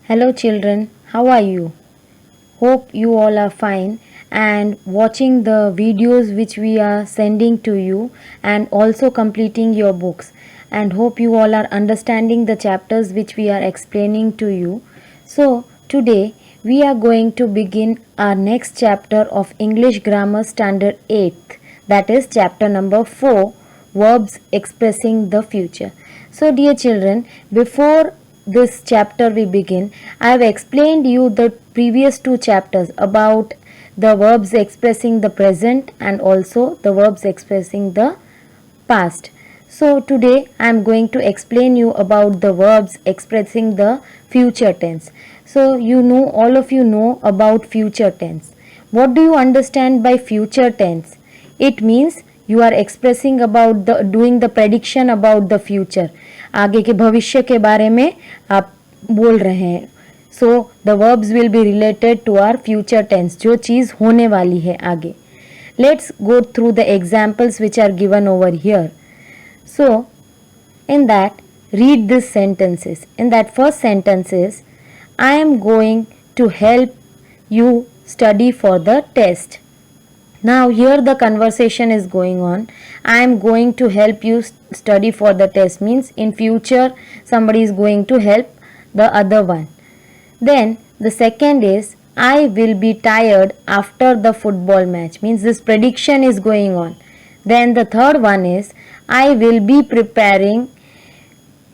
Hello, children. How are you? Hope you all are fine and watching the videos which we are sending to you and also completing your books. And hope you all are understanding the chapters which we are explaining to you. So, today we are going to begin our next chapter of English Grammar Standard 8th, that is chapter number 4, Verbs Expressing the Future. So, dear children, before this chapter we begin, I have explained you the previous two chapters about the verbs expressing the present and also the verbs expressing the past. So today I am going to explain you about the verbs expressing the future tense. So you know, all of you know about future tense. What do you understand by future tense? It means you are expressing about the doing the prediction about the future. आगे के भविष्य के बारे में आप बोल रहे हैं. So the verbs will be related to our future tense, जो चीज़ होने वाली है आगे. Let's go through the examples which are given over here. So, in that, read these sentences. In that first sentence is, I am going to help you study for the test. Now, here the conversation is going on. I am going to help you study for the test means in future somebody is going to help the other one. Then the second is, I will be tired after the football match means this prediction is going on. Then the third one is, I will be preparing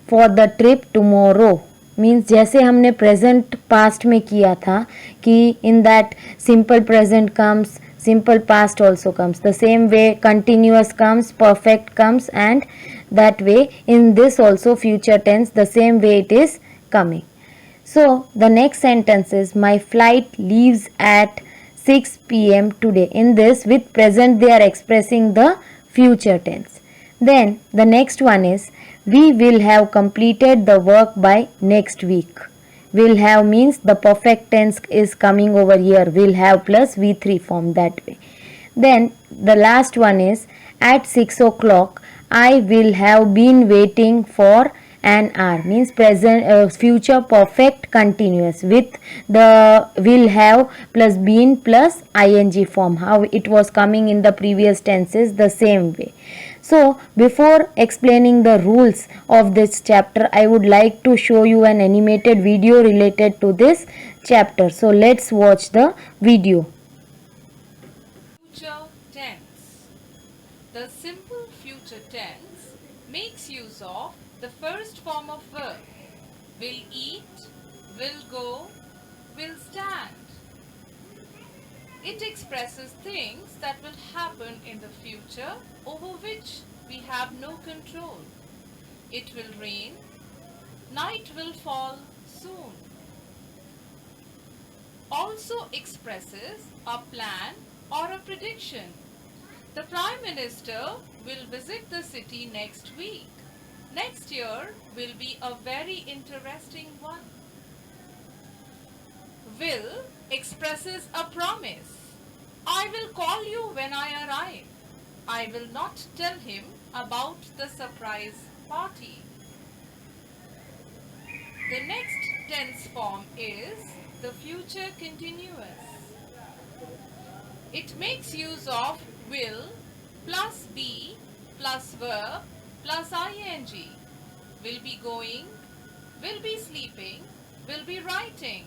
for the trip tomorrow means जैसे हमने present past में किया था कि in that simple present comes, simple past also comes, the same way continuous comes, perfect comes, and that way in this also future tense the same way it is coming. So the next sentence is, my flight leaves at 6 p.m. today. In this with present they are expressing the future tense. Then the next one is, we will have completed the work by next week. Will have means the perfect tense is coming over here, will have plus V3 form that way. Then the last one is, at 6 o'clock I will have been waiting for an hour means present future perfect continuous with the will have plus been plus ing form, how it was coming in the previous tenses the same way. So before explaining the rules of this chapter, I would like to show you an animated video related to this chapter. So let's watch the video. Future tense. The simple future tense makes use of the first form of verb. Will eat, will go, will stand. It expresses things that will happen in the future over which we have no control. It will rain, night will fall soon. Also expresses a plan or a prediction. The Prime Minister will visit the city next week. Next year will be a very interesting one. Will expresses a promise. I will call you when I arrive. I will not tell him about the surprise party. The next tense form is the future continuous. It makes use of will plus be plus verb plus ing. Will be going, will be sleeping, will be writing.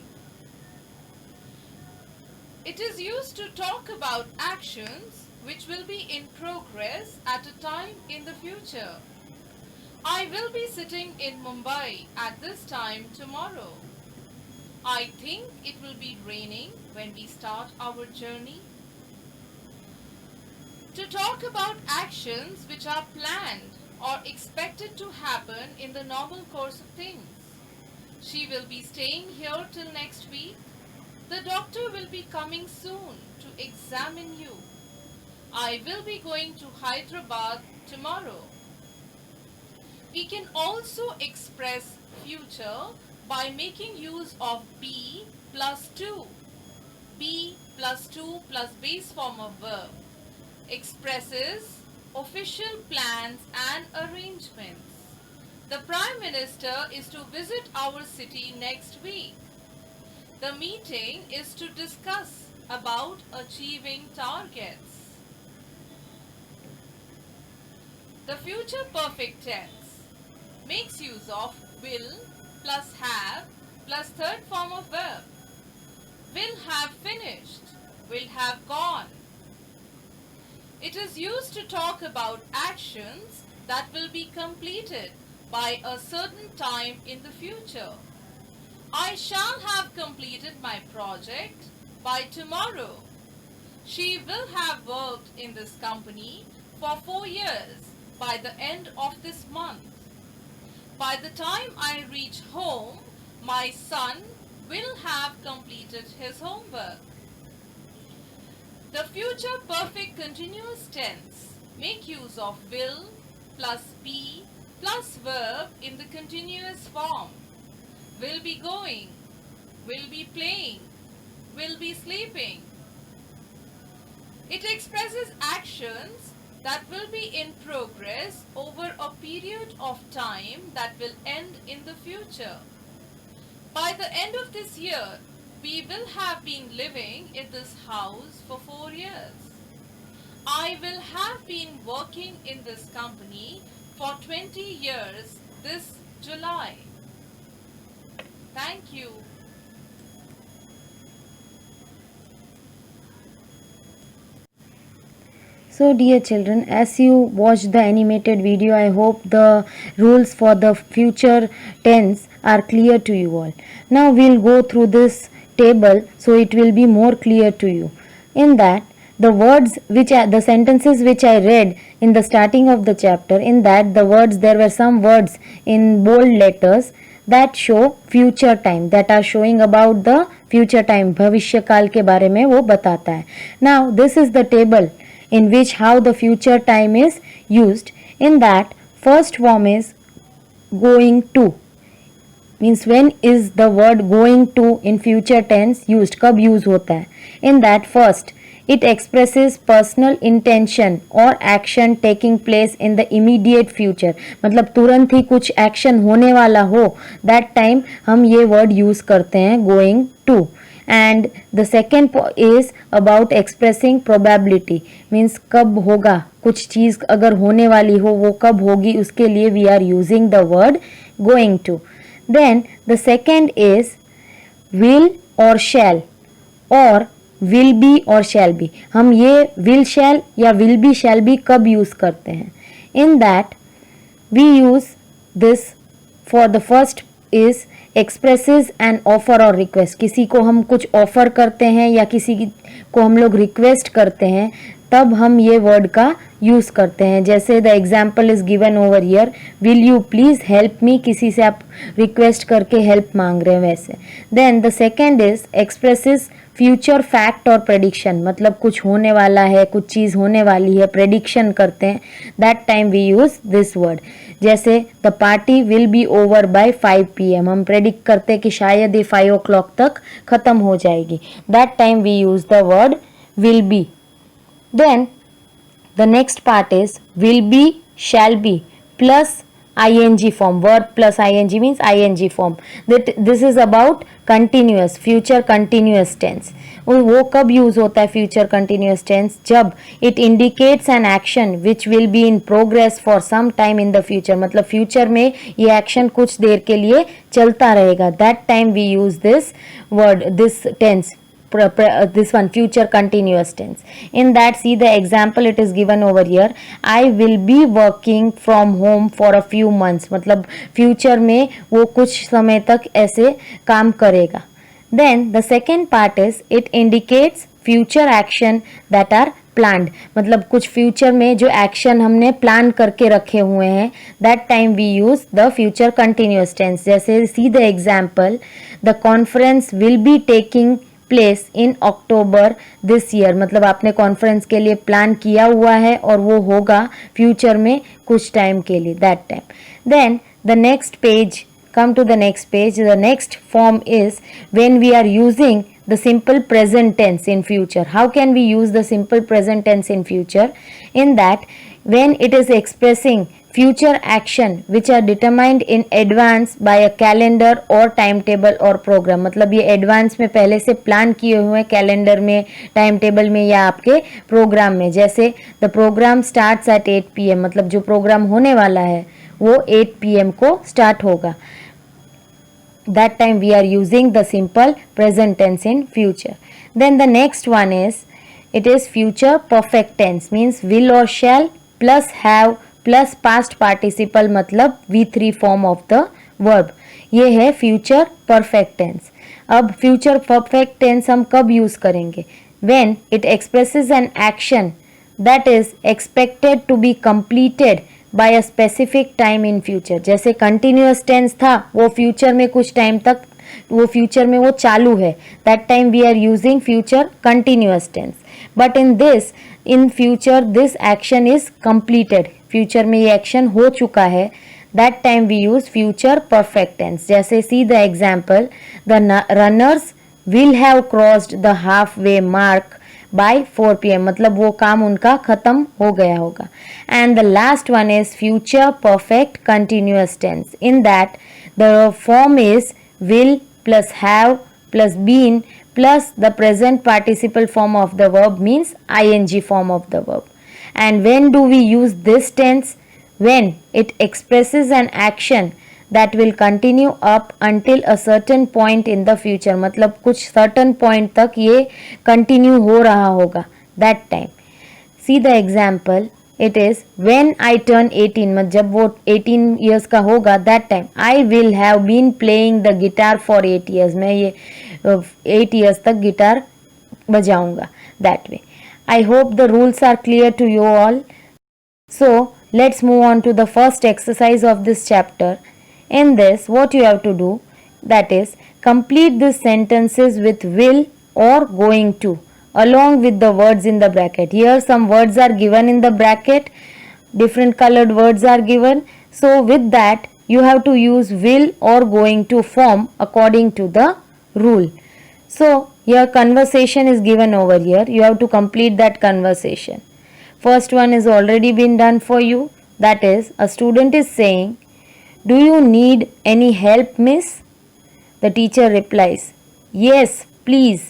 It is used to talk about actions which will be in progress at a time in the future. I will be sitting in Mumbai at this time tomorrow. I think it will be raining when we start our journey. To talk about actions which are planned or expected to happen in the normal course of things. She will be staying here till next week. The doctor will be coming soon to examine you. I will be going to Hyderabad tomorrow. We can also express future by making use of be plus 2. Be plus 2 plus base form of verb expresses official plans and arrangements. The Prime Minister is to visit our city next week. The meeting is to discuss about achieving targets. The future perfect tense makes use of will plus have plus third form of verb. Will have finished, will have gone. It is used to talk about actions that will be completed by a certain time in the future. I shall have completed my project by tomorrow. She will have worked in this company for 4 years by the end of this month. By the time I reach home, my son will have completed his homework. The future perfect continuous tense make use of will plus be plus verb in the continuous form. Will be going, will be playing, will be sleeping. It expresses actions that will be in progress over a period of time that will end in the future. By the end of this year, we will have been living in this house for 4 years. I will have been working in this company for 20 years this July. Thank you. So dear children, as you watch the animated video, I hope the rules for the future tense are clear to you all. Now we'll go through this table so it will be more clear to you. In that, the sentences which I read in the starting of the chapter, in that there were some words in bold letters that show future time, that are showing about the future time. भविष्य काल के बारे में वो बताता है. Now this is the table in which how the future time is used. In that, first form is going to, means when is the word going to in future tense used, कब use होता है. In that, first it expresses personal intention or action taking place in the immediate future, मतलब तुरंत ही कुछ action होने वाला हो, that time हम ये word use करते हैं going to. And the second is about expressing probability, means कब होगा, कुछ चीज़ अगर होने वाली हो वो कब होगी, उसके लिए we are using the word going to. Then the second is will or shall or will be or shall be. हम ये will shall या will be shall be कब use करते हैं. In that we use this for the first is expresses an offer or request. किसी को हम कुछ ऑफर करते हैं या किसी को हम लोग रिक्वेस्ट करते हैं, तब हम ये वर्ड का यूज़ करते हैं. जैसे the example is given over here, will you please help me, किसी से आप रिक्वेस्ट करके हेल्प मांग रहे हैं वैसे. Then the second is expresses future fact और प्रेडिक्शन, मतलब कुछ होने वाला है, कुछ चीज़ होने वाली है, प्रेडिक्शन करते हैं, that time we use this word. जैसे the party will be over by 5 PM, हम प्रेडिक्ट करते हैं कि शायद ये 5 o'clock तक ख़त्म हो जाएगी, that time we use the word will be. Then the next part is will be, shall be plus ing form. Verb plus ing means ing form. This is about continuous, future continuous tense. वो कब use होता है future continuous tense? जब it indicates an action which will be in progress for some time in the future, मतलब future में ये action कुछ देर के लिए चलता रहेगा, that time we use this word, this tense. This one, future continuous tense. In that, see the example it is given over here, I will be working from home for a few months, मतलब future में वो कुछ समय तक ऐसे काम करेगा. Then the second part is it indicates future action that are planned, मतलब कुछ फ्यूचर में जो एक्शन हमने प्लान करके रखे हुए हैं, that time we use the future continuous tense. जैसे see the example, the conference will be taking place in October this year, मतलब आपने कॉन्फ्रेंस के लिए प्लान किया हुआ है और वो होगा फ्यूचर में कुछ टाइम के लिए, that time. Then the next page, come to the next page. The next form is when we are using the simple present tense in future. How can we use the simple present tense in future? In that, when it is expressing future action which are determined in advance by a calendar or timetable or program. मतलब ये advance में पहले से plan किए हुए calendar में, time table में या आपके प्रोग्राम में. जैसे the programme starts at 8 PM, मतलब जो प्रोग्राम होने वाला है वो 8 PM को स्टार्ट होगा. That time we are using the simple present tense in future. Then the next one is, it is future perfect tense, means will or shall plus have plus past participle, मतलब V3 form of the verb. ये है future perfect tense. अब future perfect tense हम कब use करेंगे? When it expresses an action that is expected to be completed by a specific time in future. जैसे continuous tense था, वो future में कुछ टाइम तक, वो फ्यूचर में वो चालू है, that time we are using future continuous tense. But in this, in future this action is completed, future में ये एक्शन हो चुका है, that time we use future perfect tense. जैसे see the example, the runners will have crossed the half way mark by 4 PM, मतलब वो काम उनका खत्म हो गया होगा. And the last one is future perfect continuous tense. In that the form is will plus have plus been plus the present participle form of the verb, means ing form of the verb. And when do we use this tense? When it expresses an action that will continue up until a certain point in the future, मतलब कुछ certain point तक ये continue हो रहा होगा, that time. See the example, it is when I turn 18, मतलब जब वो 18 years का होगा, that time I will have been playing the guitar for 8 years, मैं ये 8 years तक guitar बजाऊंगा, that way. I hope the rules are clear to you all. So let's move on to the first exercise of this chapter. In this, what you have to do, that is complete these sentences with will or going to along with the words in the bracket. Here some words are given in the bracket, different colored words are given. So with that you have to use will or going to form according to the rule. So your conversation is given over here. You have to complete that conversation. First one is already been done for you. That is, a student is saying, "Do you need any help, miss?" The teacher replies, "Yes, please."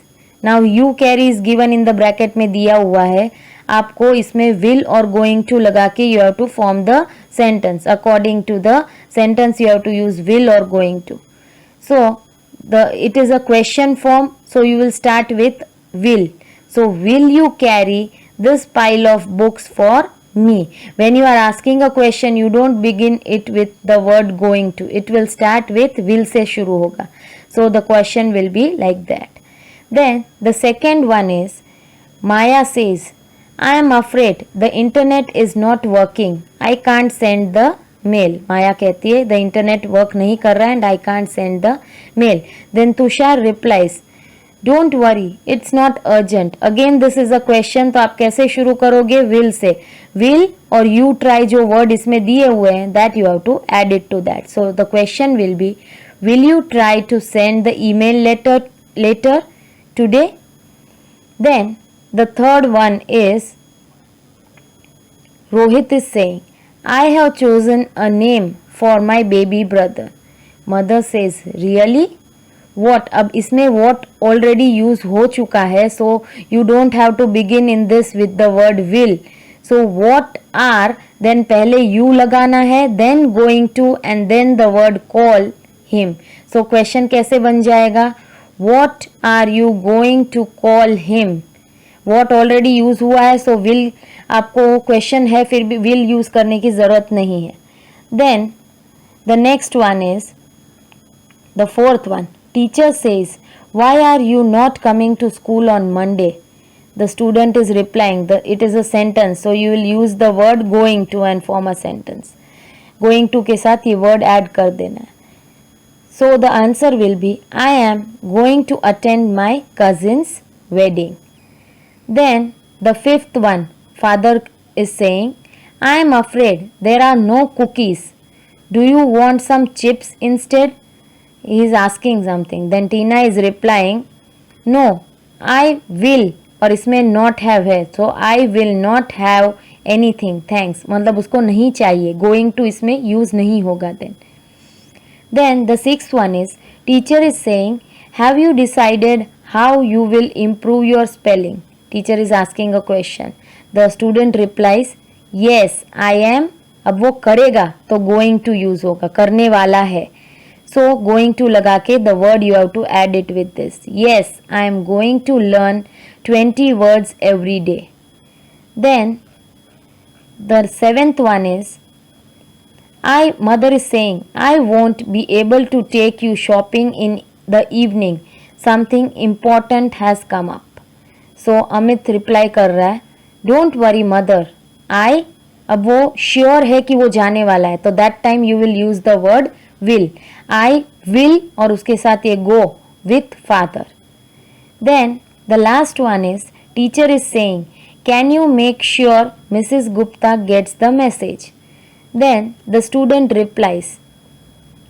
Now you carry is given in the bracket में दिया हुआ है. आपको इसमें will और going to लगा के you have to form the sentence. According to the sentence you have to use will or going to. So it is a question form, so you will start with will. So will you carry this pile of books for me? When you are asking a question, you don't begin it with the word going to. It will start with will से शुरू होगा. So the question will be like that. Then the second one is, Maya says, "I am afraid the internet is not working. I can't send the mail." Maya कहती है the internet work नहीं कर रहा है and I can't send the mail. Then Tushar replies, "Don't worry, it's not urgent." Again this is a question, तो आप कैसे शुरू करोगे? will से. will और you try जो word इसमें दिए हुए हैं, that you have to add it to that. So the question will be, will you try to send the email later today? Then the third one is, Rohit is saying, "I have chosen a name for my baby brother." Mother says, "Really? What?" अब इसमें what already use हो चुका है, so you don't have to begin in this with the word will. So what are, then पहले you लगाना है, then going to and then the word call him. So question कैसे बन जाएगा? What are you going to call him? What already use हुआ है, so will आपको question है, फिर भी will use करने की ज़रूरत नहीं है. Then the next one is the fourth one. Teacher says, "Why are you not coming to school on Monday?" The student is replying, it is a sentence, so you will use the word going to and form a sentence. Going to के साथ ये word add कर देना है. So the answer will be, "I am going to attend my cousin's wedding." Then the fifth one, father is saying, "I am afraid there are no cookies. Do you want some chips instead?" He is asking something. Then Tina is replying, "No, I will," और इसमें not have है, so I will not have anything, thanks, मतलब उसको नहीं चाहिए, going to इसमें use नहीं होगा then. Then the sixth one is, teacher is saying, have you decided how you will improve your spelling? Teacher is asking a question. The student replies, yes, I am. अब वो करेगा तो going to use होगा, करने वाला है. So going to लगा के the word you have to add it with this. Yes, I am going to learn 20 words every day. Then the seventh one is, mother is saying, I won't be able to take you shopping in the evening. Something important has come up. So Amit reply कर रहा है, don't worry mother, आई, अब वो sure है कि वो जाने वाला है, तो that time you will use the word will. I will और उसके साथ ये go with father. Then the last one is, teacher is saying, can you make sure Mrs Gupta gets the message. Then the student replies,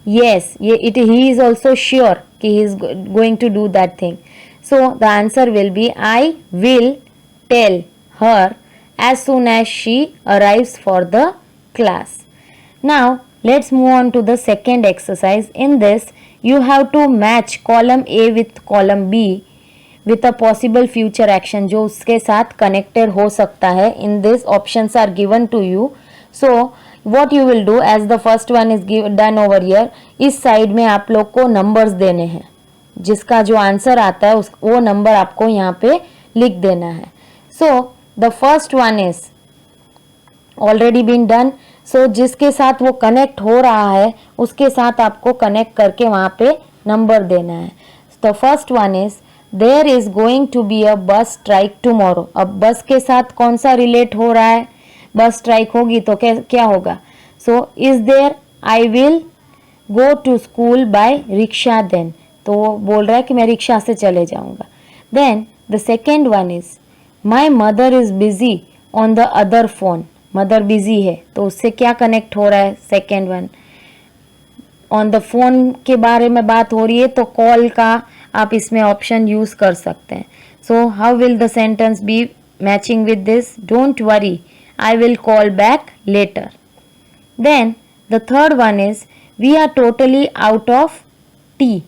yes, he is also sure कि he is going to do that thing. So the answer will be, I will tell her as soon as she arrives for the class. Now let's move on to the second exercise. In this you have to match column A with column B with a possible future action जो उसके साथ connected हो सकता है. In this options are given to you. So what you will do, as the first one is done over here, इस side में आप लोग को नंबर्स देने हैं, जिसका जो आंसर आता है वो नंबर आपको यहाँ पे लिख देना है. So the first one is already been done. So जिसके साथ वो कनेक्ट हो रहा है उसके साथ आपको कनेक्ट करके वहाँ पे नंबर देना है. The first one is, there is going to be a bus strike tomorrow. अब बस के साथ कौन सा रिलेट हो रहा है, बस स्ट्राइक होगी तो क्या होगा. So is there, I will go to school by rickshaw then, तो वो बोल रहा है कि मैं रिक्शा से चले जाऊंगा. Then the second one is, my mother is busy on the other phone. Mother busy है तो उससे क्या कनेक्ट हो रहा है, second one. On the phone के बारे में बात हो रही है तो कॉल का आप इसमें ऑप्शन यूज कर सकते हैं. So how will the sentence be matching with this, don't worry, I will call back later. Then the third one is, we are totally out of tea.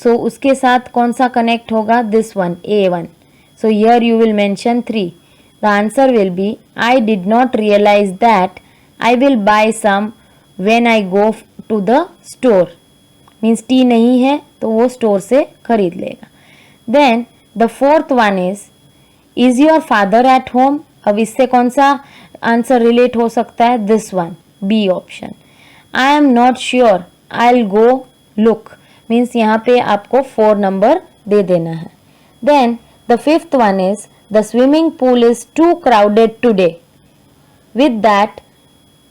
So उसके साथ कौन सा connect होगा, this one, A1. So here you will mention 3. The answer will be, I did not realize that I will buy some when I go to the store. Means tea नहीं है तो वो store से खरीद लेगा. Then the fourth one is your father at home? अब इससे कौन सा आंसर रिलेट हो सकता है, this one, be option. I am not sure, I will go look. Means यहाँ पे आपको 4 नंबर दे देना है. Then the fifth one is, the swimming pool is too crowded today. With that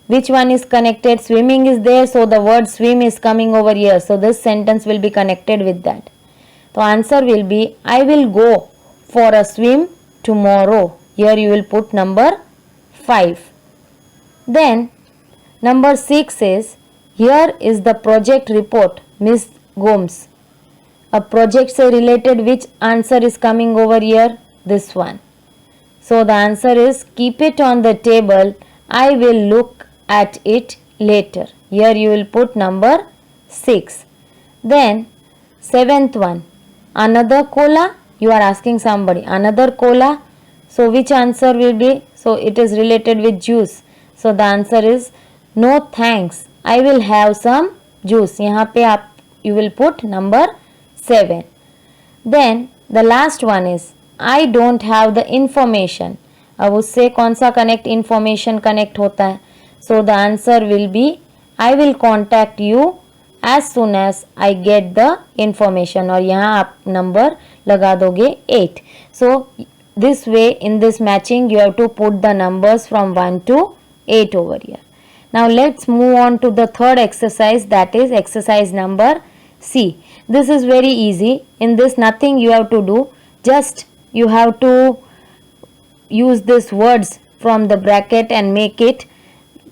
which one is connected, swimming is there, so the word swim is coming over here, so this sentence will be connected with that. So answer will be, I will go for a swim tomorrow. Here you will put number 5. Then number 6 is, here is the project report, Miss Gomes. A project से related which answer is coming over here, this one. So the answer is, keep it on the table, I will look at it later. Here you will put number 6. Then 7th one, another cola. You are asking somebody, another cola. So which answer will be, so it is related with juice. So the answer is, no thanks, I will have some juice. यहाँ पे आप you will put number 7. Then the last one is, I don't have the information. अब उससे कौन सा connect, information connect होता है. So the answer will be, I will contact you as soon as I get the information. और यहाँ आप number लगा दोगे 8. So this way, in this matching you have to put the numbers from 1 to 8 over here. Now let's move on to the third exercise, that is exercise number C. This is very easy. In this nothing you have to do, just you have to use these words from the bracket and make it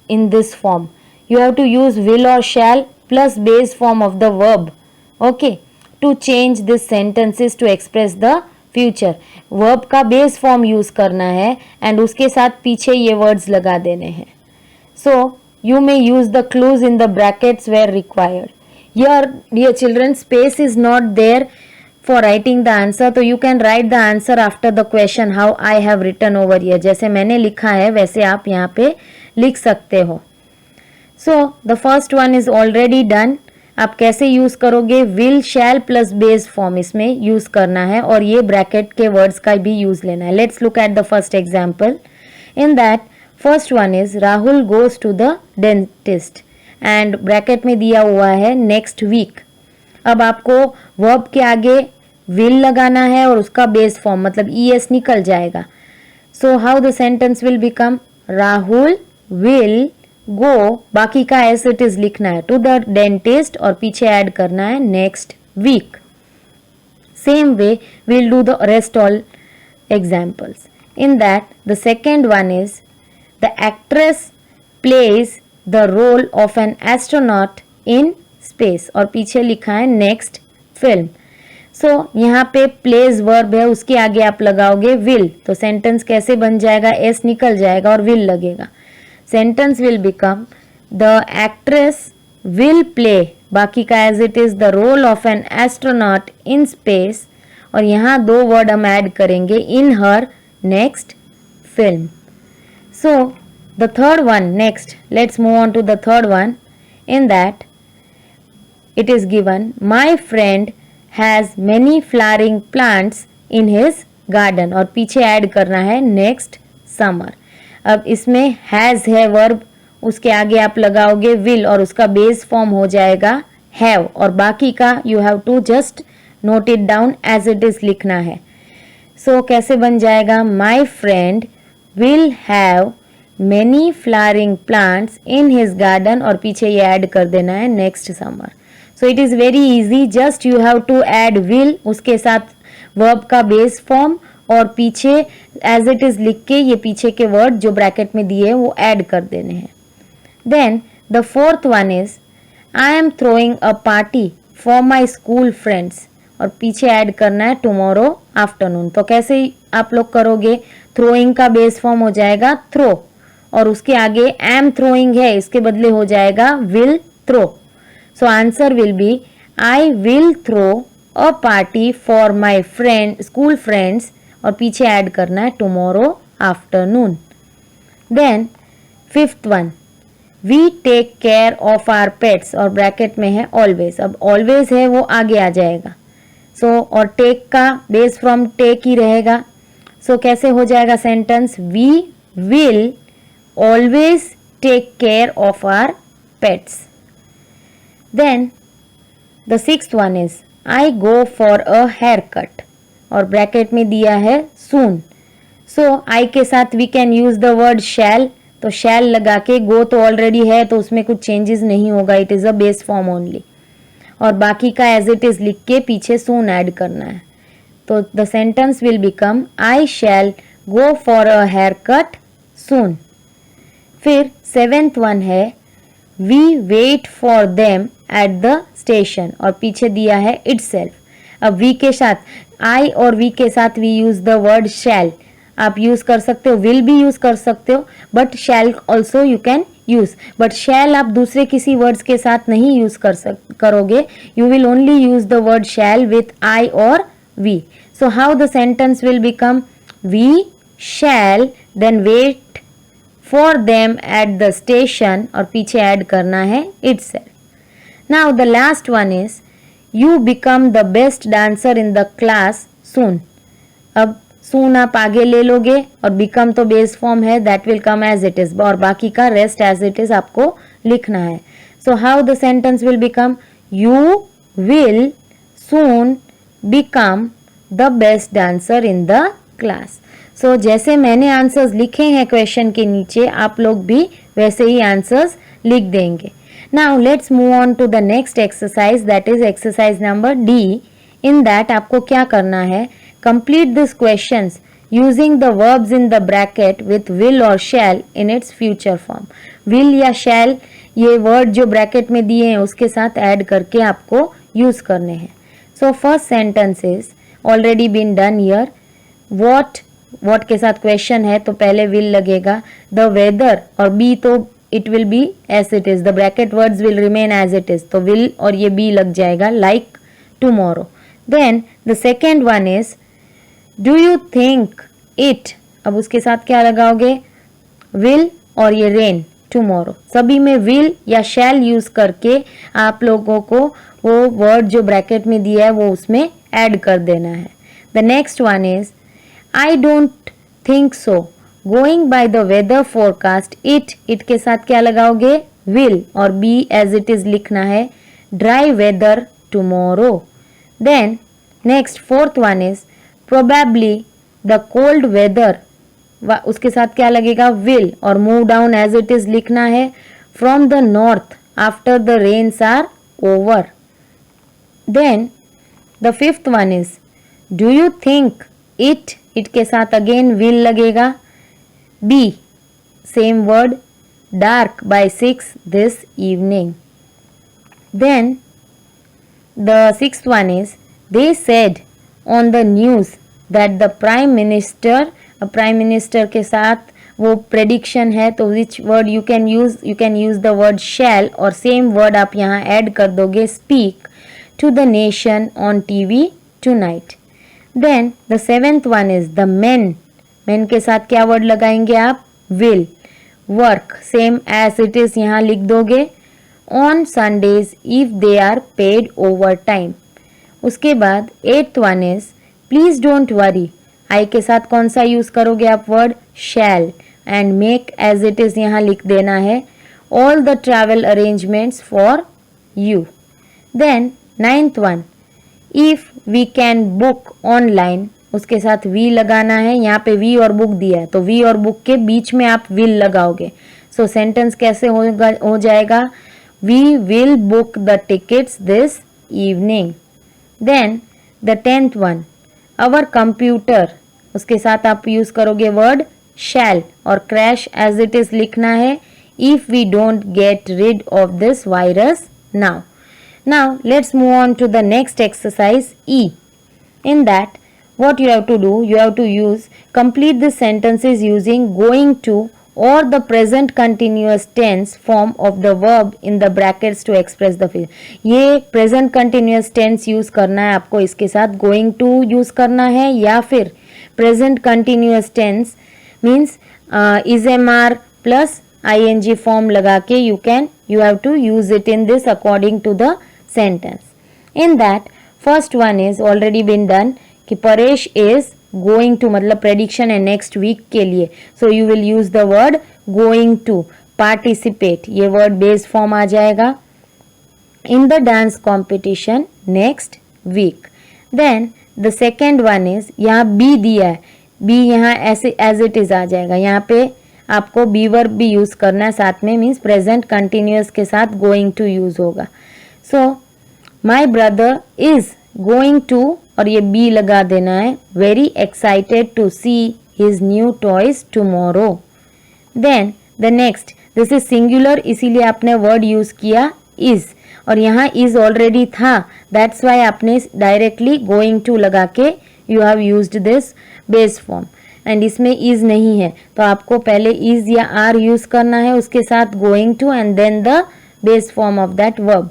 in this form. You have to use will or shall plus base form of the verb, okay, to change these sentences to express the future, verb का base form use करना है and उसके साथ पीछे ये words लगा देने हैं. सो you may use the clues in the brackets where required. Here, dear children, space is not there for writing the answer, so you can write the answer after the question how I have written over here. जैसे मैंने लिखा है वैसे आप यहाँ पे लिख सकते हो. So the first one is already done. आप कैसे यूज करोगे? will, shall plus base form इसमें यूज करना है और ये ब्रैकेट के वर्ड्स का भी यूज लेना है. Let's look at the first example. In that first one is Rahul goes to the dentist and bracket में दिया हुआ है नेक्स्ट वीक. अब आपको वर्ब के आगे विल लगाना है और उसका बेस फॉर्म मतलब ES निकल जाएगा. सो how the sentence will become? Rahul will go, बाकी का एज इट इज लिखना है, टू द डेंटिस्ट और पीछे ऐड करना है next week. Same way will do the rest all examples. In that the second one is the actress plays the role of an astronaut in space और पीछे लिखा है next film. So यहाँ पे plays verb है, उसके आगे आप लगाओगे will, तो sentence कैसे बन जाएगा? S निकल जाएगा और will लगेगा. Sentence will become the actress will play, बाकी का as it is the role of an astronaut in space और यहाँ दो word हम add करेंगे in her next film. So the third one next, let's move on to the third one. In that it is given my friend has many flowering plants in his garden और पीछे add करना है next summer. अब इसमें has है verb, उसके आगे आप लगाओगे will और उसका बेस फॉर्म हो जाएगा have और बाकी का you have to just note it down as it is लिखना है. So कैसे बन जाएगा? My friend will have many flowering plants in his garden और पीछे ये ऐड कर देना है next summer. So it is very easy, just you have to add will, उसके साथ verb का base form और पीछे as it is लिख के ये पीछे के word जो ब्रैकेट में दिए वो ऐड कर देने हैं. Then the fourth one is I am throwing a party for my school friends और पीछे ऐड करना है tomorrow afternoon. तो कैसे आप लोग करोगे? throwing का बेस फॉर्म हो जाएगा throw और उसके आगे am throwing है, इसके बदले हो जाएगा will throw. So answer will be I will throw a party for my school friends और पीछे ऐड करना है tomorrow afternoon. Then fifth one, we take care of our pets और ब्रैकेट में है always. अब always है वो आगे आ जाएगा. So और take का बेस फ्रॉम take ही रहेगा. So कैसे हो जाएगा sentence? We will always take care of our pets. Then the sixth one is I go for a haircut और ब्रैकेट में दिया है soon. So I के साथ we can use the word shall, तो shall लगा के go तो ऑलरेडी है तो उसमें कुछ चेंजेस नहीं होगा, it is a base form only और बाकी का एज इट इज लिख के पीछे soon ऐड करना है. तो the sentence will become I shall go for a haircut soon. फिर सेवेंथ वन है we wait for them at the station और पीछे दिया है itself. अब वी के साथ आई और वी के साथ वी यूज द वर्ड शैल. आप यूज कर सकते हो, विल भी यूज कर सकते हो but shall also you can use. But shall आप दूसरे किसी वर्ड्स के साथ नहीं यूज करोगे. You will only use the word shall with I और we. So how the sentence will become we shall then wait for them at the station और पीछे ऐड करना है itself. Now the last one is you become the best dancer in the class soon. अब soon आप आगे ले लोगे और become तो बेस फॉर्म है, that will come as it is और बाकी का rest as it is आपको लिखना है. So how the sentence will become? You will soon become the best dancer in the class. सो जैसे मैंने आंसर्स लिखे हैं क्वेश्चन के नीचे आप लोग भी वैसे ही आंसर्स लिख देंगे. Now let's move on to the next exercise, that is exercise number D. In that आपको क्या करना है? Complete this questions using the verbs in the bracket with will और shall in its future form. Will या shall ये word जो bracket में दिए हैं उसके साथ ऐड करके आपको यूज करने हैं. So first sentence is already been done here. What के साथ क्वेश्चन है तो पहले विल लगेगा. द वेदर और बी तो it will be as it is. The bracket words will remain as it is. तो विल और ये बी लग जाएगा like tomorrow. Then the second one is do you think it. अब उसके साथ क्या लगाओगे? विल और ये रेन टुमारो. सभी में विल या शैल यूज करके आप लोगों को वो वर्ड जो ब्रैकेट में दिया है वो उसमें ऐड कर देना है. The next one is I don't think so. Going by the weather forecast it के साथ क्या लगाओगे? विल और बी एज इट इज लिखना है. Dry weather tomorrow. Then next fourth one is probably the cold weather. उसके साथ क्या लगेगा? विल और move down as it is लिखना है. From the north after the rains are over. Then the fifth one is do you think it के साथ again will लगेगा. Be same word dark by 6 this evening. Then the sixth one is they said on the news that the prime minister के साथ वो prediction है तो which word you can use the word shall और same word आप यहाँ add कर दोगे speak to the nation on TV tonight. Then the seventh one is the men के साथ क्या वर्ड लगाएंगे आप? Will. Work same as it is यहाँ लिख दोगे. On Sundays if they are paid over time. उसके बाद eighth one is please don't worry. आई के साथ कौन सा यूज करोगे आप word? Shall. And make as it is यहाँ लिख देना है. All the travel arrangements for you. Then ninth one if we can book online. उसके साथ वी लगाना है. यहाँ पे वी और बुक दिया है तो वी और बुक के बीच में आप विल लगाओगे. सो सेंटेंस कैसे हो जाएगा? We will book the tickets this evening. Then the tenth one our computer. उसके साथ आप यूज करोगे वर्ड शैल और क्रैश एज इट इज लिखना है. If we don't get rid of this virus now. Now let's move on to the next exercise E. In that what you have to do, you have to complete the sentences using going to or the present continuous tense form of the verb in the brackets to express the feeling. ये present continuous tense use करना है आपको. इसके साथ going to use करना है या फिर present continuous tense means is MR plus ing form लगा के you have to use it in this according to the sentence. In that first one is already been done कि Paresh is going to मतलब prediction है next week के लिए. So you will use the word going to. participate ये word base form आ जाएगा. In the dance competition next week. Then the second one is यहाँ B दिया है. B यहाँ ऐसे as it is आ जाएगा. यहाँ पे आपको बी वर्ब भी यूज करना है साथ में मीन्स प्रेजेंट कंटिन्यूअस के साथ गोइंग टू यूज होगा. So my brother is going to और ये बी लगा देना है. Very excited to see his new toys tomorrow. Then the next this is singular इसीलिए आपने वर्ड यूज किया इज और यहाँ इज ऑलरेडी था दैट्स वाई आपने डायरेक्टली गोइंग टू लगा के you have used this base form. And इसमें इज नहीं है तो आपको पहले इज या आर यूज करना है उसके साथ going to and then the base form of that verb.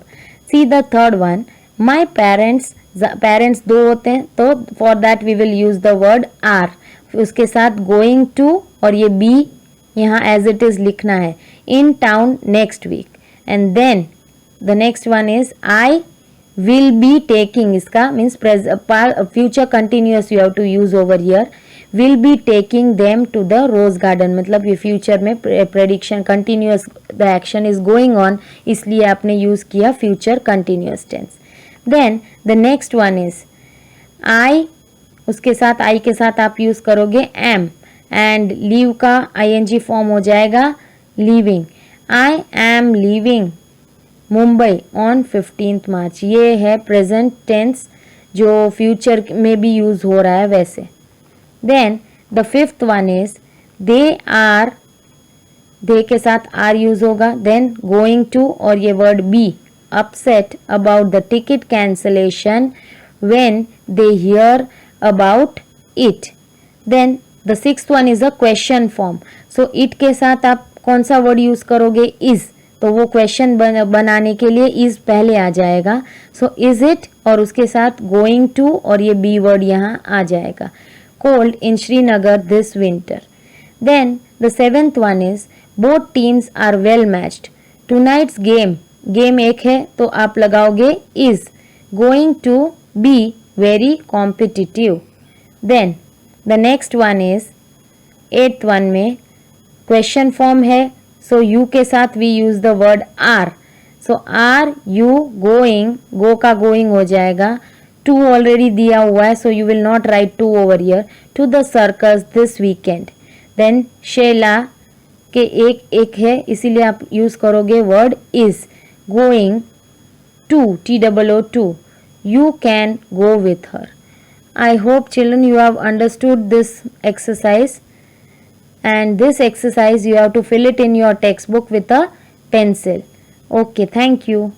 See the third one my parents दो होते हैं तो for that we will use the word are. उसके साथ गोइंग टू और ये बी यहाँ एज इट इज लिखना है. In town next week. And then the next one is I will be taking. इसका means future continuous you have to use over here. Will be taking them to the rose garden मतलब ये future में prediction continuous the action is going on इसलिए आपने use किया future continuous tense. Then the next one is I. उसके साथ I के साथ आप यूज करोगे एम एंड लीव का आईएनजी फॉर्म हो जाएगा leaving. I am leaving Mumbai on 15th मार्च. ये है प्रेजेंट टेंस जो फ्यूचर में भी यूज हो रहा है वैसे. Then the fifth one is they के साथ आर यूज होगा. Then going to और ये word be upset about the ticket cancellation when they hear about it. Then the sixth one is a question form. So it के साथ आप कौन सा वर्ड यूज करोगे? is. तो वो क्वेश्चन बनाने के लिए is पहले आ जाएगा. सो is it और उसके साथ going to और ये be वर्ड यहाँ आ जाएगा. Cold in Srinagar this winter. Then the seventh one is both teams are well matched. Tonight's game एक है तो आप लगाओगे is going to be very competitive. Then the next one is eighth one में question form है. So you के साथ we use the word are. So are you going, go का going हो जाएगा. To already दिया हुआ है so you will not write to over here. To the circus this weekend. Then Sheila के एक है इसीलिए आप यूज करोगे word is going to TOO. You can go with her. I hope children you have understood this exercise, and this exercise you have to fill it in your textbook with a pencil. Okay, thank you.